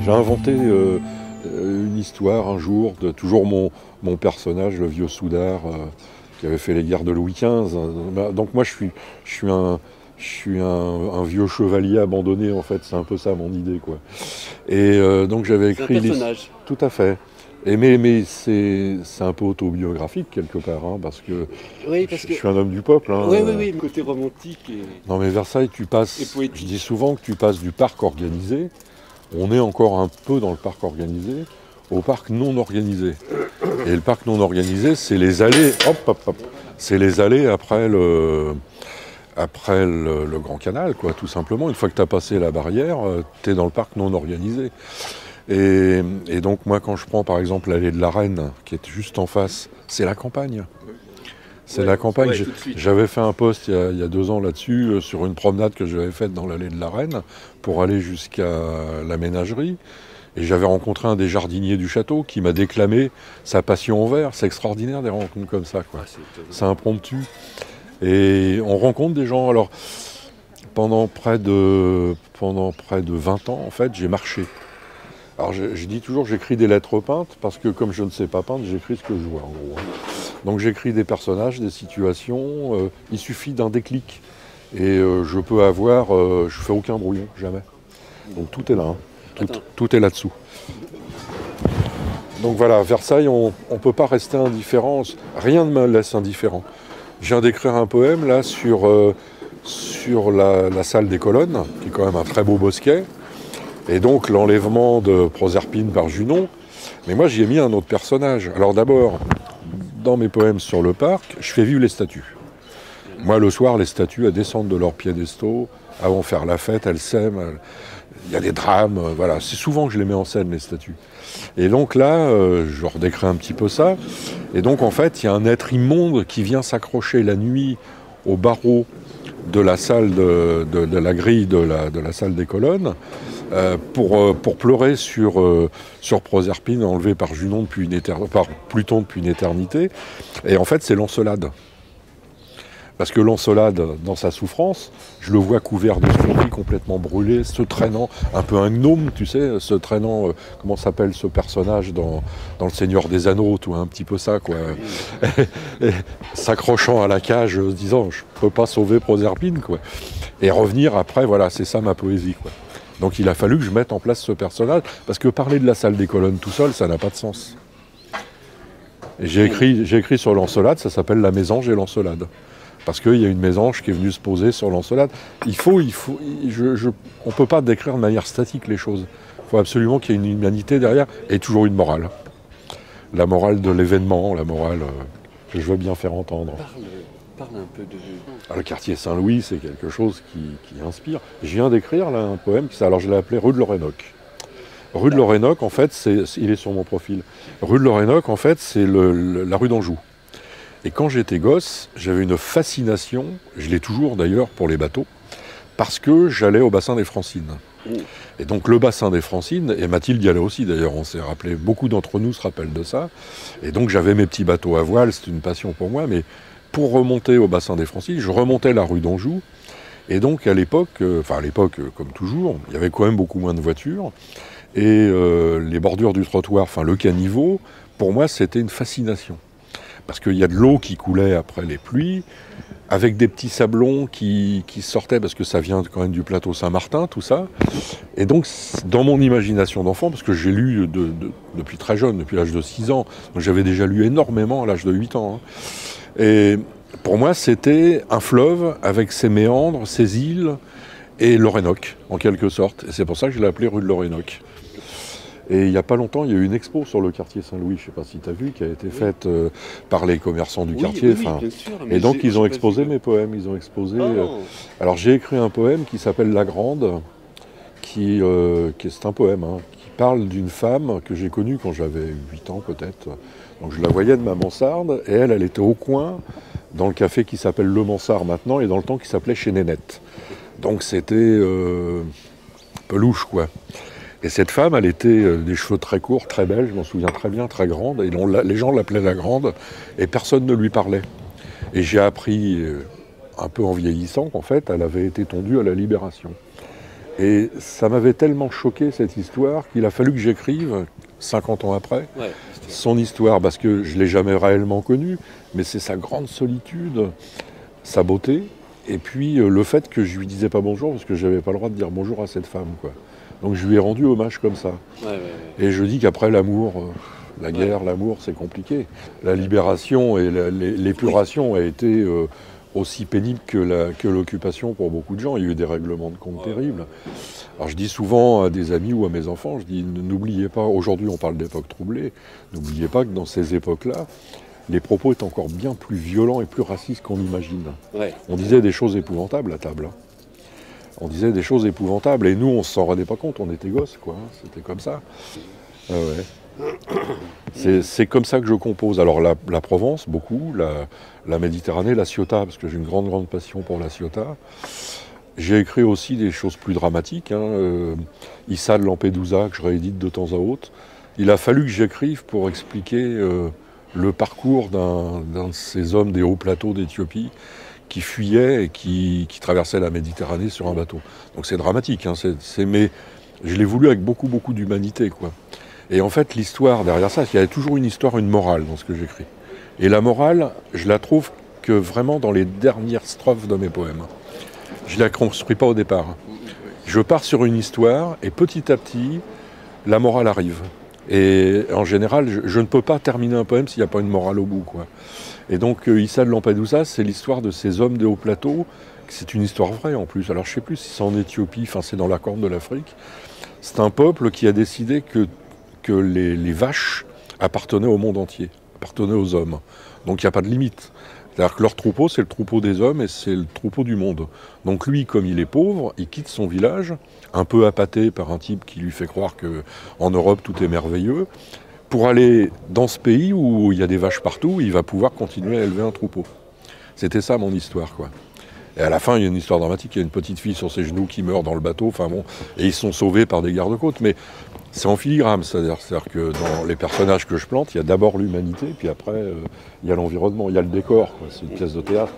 J'ai inventé une histoire un jour de toujours mon personnage, le vieux soudard qui avait fait les guerres de Louis XV. Donc moi je suis un vieux chevalier abandonné en fait, c'est un peu ça mon idée quoi. Et donc j'avais écrit un personnage. Tout à fait. Et mais c'est un peu autobiographique quelque part, hein, parce que Oui, je suis un homme du peuple. Hein, oui, oui, oui, le côté romantique et... Non mais Versailles, tu passes, je dis souvent que tu passes du parc organisé, on est encore un peu dans le parc organisé, au parc non organisé. Et le parc non organisé, c'est les allées, c'est les allées après le Grand Canal, quoi, tout simplement. Une fois que tu as passé la barrière, tu es dans le parc non organisé. Et donc moi, quand je prends par exemple l'allée de la Reine, qui est juste en face, c'est la campagne. C'est la campagne. Ouais, j'avais fait un post il y a 2 ans là-dessus, sur une promenade que j'avais faite dans l'allée de la Reine, pour aller jusqu'à la ménagerie. Et j'avais rencontré un des jardiniers du château qui m'a déclamé sa passion au vert. C'est extraordinaire des rencontres comme ça, quoi. C'est impromptu. Et on rencontre des gens. Alors, pendant près de 20 ans, en fait, j'ai marché. Alors je dis toujours j'écris des lettres peintes parce que comme je ne sais pas peindre, j'écris ce que je vois en gros. Donc j'écris des personnages, des situations, il suffit d'un déclic. Et je peux avoir, je fais aucun brouillon, jamais. Donc tout est là, hein. Tout est là-dessous. Donc voilà, Versailles, on ne peut pas rester indifférent, rien ne me laisse indifférent. Je viens d'écrire un poème là sur la salle des colonnes, qui est quand même un très beau bosquet. Et donc l'enlèvement de Proserpine par Junon. Mais moi j'y ai mis un autre personnage. Alors d'abord, dans mes poèmes sur le parc, je fais vivre les statues. Moi le soir, les statues, elles descendent de leurs piédestaux, elles vont faire la fête, elles s'aiment, il y a des drames, voilà. C'est souvent que je les mets en scène, les statues. Et donc là, je redécris un petit peu ça. Et donc en fait, il y a un être immonde qui vient s'accrocher la nuit au barreau de la salle de la grille de la salle des colonnes, pour pleurer sur Proserpine enlevée par Junon par Pluton depuis une éternité. Et en fait, c'est Lancelade. Parce que Lancelade, dans sa souffrance, je le vois couvert de scorbut, complètement brûlé, se traînant, un peu un gnome, tu sais, se traînant, comment s'appelle ce personnage dans Le Seigneur des Anneaux, tout un petit peu ça, quoi. Et s'accrochant à la cage, se disant, je peux pas sauver Proserpine, quoi. Et revenir après, voilà, c'est ça ma poésie, quoi. Donc il a fallu que je mette en place ce personnage, parce que parler de la salle des colonnes tout seul, ça n'a pas de sens. Et j'ai écrit sur Lancelade, ça s'appelle La Mésange et Lancelade. Parce qu'il y a une mésange qui est venue se poser sur Lancelade. On ne peut pas décrire de manière statique les choses. Il faut absolument qu'il y ait une humanité derrière et toujours une morale. La morale de l'événement, la morale que je veux bien faire entendre. Parle un peu de... Alors, le quartier Saint-Louis, c'est quelque chose qui inspire. Je viens d'écrire là un poème, alors je l'ai appelé Rue de l'Orénoque. Rue de l'Orénoque, en fait, il est sur mon profil. Rue de l'Orénoque, en fait, c'est la rue d'Anjou. Et quand j'étais gosse, j'avais une fascination, je l'ai toujours d'ailleurs pour les bateaux, parce que j'allais au bassin des Francines. Et donc le bassin des Francines, et Mathilde y allait aussi d'ailleurs, on s'est rappelé, beaucoup d'entre nous se rappellent de ça. Et donc j'avais mes petits bateaux à voile, c'était une passion pour moi, mais pour remonter au bassin des Francines, je remontais la rue d'Anjou. Et donc à l'époque, comme toujours, il y avait quand même beaucoup moins de voitures. Et les bordures du trottoir, le caniveau, pour moi c'était une fascination. Parce qu'il y a de l'eau qui coulait après les pluies, avec des petits sablons qui sortaient, parce que ça vient quand même du plateau Saint-Martin, tout ça. Et donc, dans mon imagination d'enfant, parce que j'ai lu depuis très jeune, depuis l'âge de 6 ans, donc j'avais déjà lu énormément à l'âge de 8 ans. Hein. Et pour moi, c'était un fleuve avec ses méandres, ses îles, et l'Orénoque, en quelque sorte. Et c'est pour ça que je l'ai appelé rue de l'Orénoque. Et il n'y a pas longtemps, il y a eu une expo sur le quartier Saint-Louis, je ne sais pas si tu as vu, qui a été faite par les commerçants du quartier. Oui, bien sûr, et donc ils ont exposé mes poèmes. Ils ont exposé. Alors j'ai écrit un poème qui s'appelle La Grande, c'est un poème, hein, qui parle d'une femme que j'ai connue quand j'avais 8 ans peut-être. Donc je la voyais de ma mansarde, et elle était au coin, dans le café qui s'appelle Le Mansard maintenant, et dans le temps qui s'appelait Chez Nénette. Donc c'était un peu louche, quoi. Et cette femme, elle était des cheveux très courts, très belle, je m'en souviens très bien, très grande. Et les gens l'appelaient la Grande, et personne ne lui parlait. Et j'ai appris, un peu en vieillissant, qu'en fait, elle avait été tondue à la Libération. Et ça m'avait tellement choqué cette histoire qu'il a fallu que j'écrive, 50 ans après, son histoire, parce que je ne l'ai jamais réellement connu, mais c'est sa grande solitude, sa beauté, et puis le fait que je lui disais pas bonjour, parce que je n'avais pas le droit de dire bonjour à cette femme, quoi. Donc je lui ai rendu hommage comme ça. Et je dis qu'après l'amour, la guerre, l'amour, c'est compliqué. La libération et l'épuration a été aussi pénible que l'occupation pour beaucoup de gens. Il y a eu des règlements de compte terribles. Alors je dis souvent à des amis ou à mes enfants, je dis n'oubliez pas, aujourd'hui on parle d'époque troublée, n'oubliez pas que dans ces époques-là, les propos étaient encore bien plus violents et plus racistes qu'on imagine. On disait des choses épouvantables à table. On disait des choses épouvantables et nous on s'en rendait pas compte, on était gosses quoi, c'était comme ça. Ah ouais. C'est comme ça que je compose. Alors la Provence, beaucoup, la Méditerranée, la Ciotat, parce que j'ai une grande passion pour la Ciotat. J'ai écrit aussi des choses plus dramatiques, Issa de Lampedusa, que je réédite de temps à autre. Il a fallu que j'écrive pour expliquer le parcours d'un de ces hommes des hauts plateaux d'Éthiopie qui fuyaient et qui traversaient la Méditerranée sur un bateau. Donc c'est dramatique, mais je l'ai voulu avec beaucoup d'humanité, quoi. Et en fait, l'histoire derrière ça, il y a toujours une histoire, une morale dans ce que j'écris. Et la morale, je la trouve que vraiment dans les dernières strophes de mes poèmes. Je ne la construis pas au départ. Je pars sur une histoire et petit à petit, la morale arrive. Et en général, je ne peux pas terminer un poème s'il n'y a pas une morale au bout, quoi. Et donc, Issa de Lampedusa, c'est l'histoire de ces hommes des hauts plateaux. C'est une histoire vraie en plus. Alors je ne sais plus si c'est en Éthiopie, enfin c'est dans la Corne de l'Afrique. C'est un peuple qui a décidé que les vaches appartenaient au monde entier, appartenaient aux hommes. Donc il n'y a pas de limite. C'est-à-dire que leur troupeau, c'est le troupeau des hommes et c'est le troupeau du monde. Donc lui, comme il est pauvre, il quitte son village, un peu appâté par un type qui lui fait croire qu'en Europe tout est merveilleux, pour aller dans ce pays où il y a des vaches partout, il va pouvoir continuer à élever un troupeau. C'était ça mon histoire, quoi. Et à la fin, il y a une histoire dramatique, il y a une petite fille sur ses genoux qui meurt dans le bateau, enfin bon, et ils sont sauvés par des gardes-côtes, mais c'est en filigrane, c'est-à-dire que dans les personnages que je plante, il y a d'abord l'humanité, puis après, il y a l'environnement, il y a le décor, quoi. C'est une pièce de théâtre.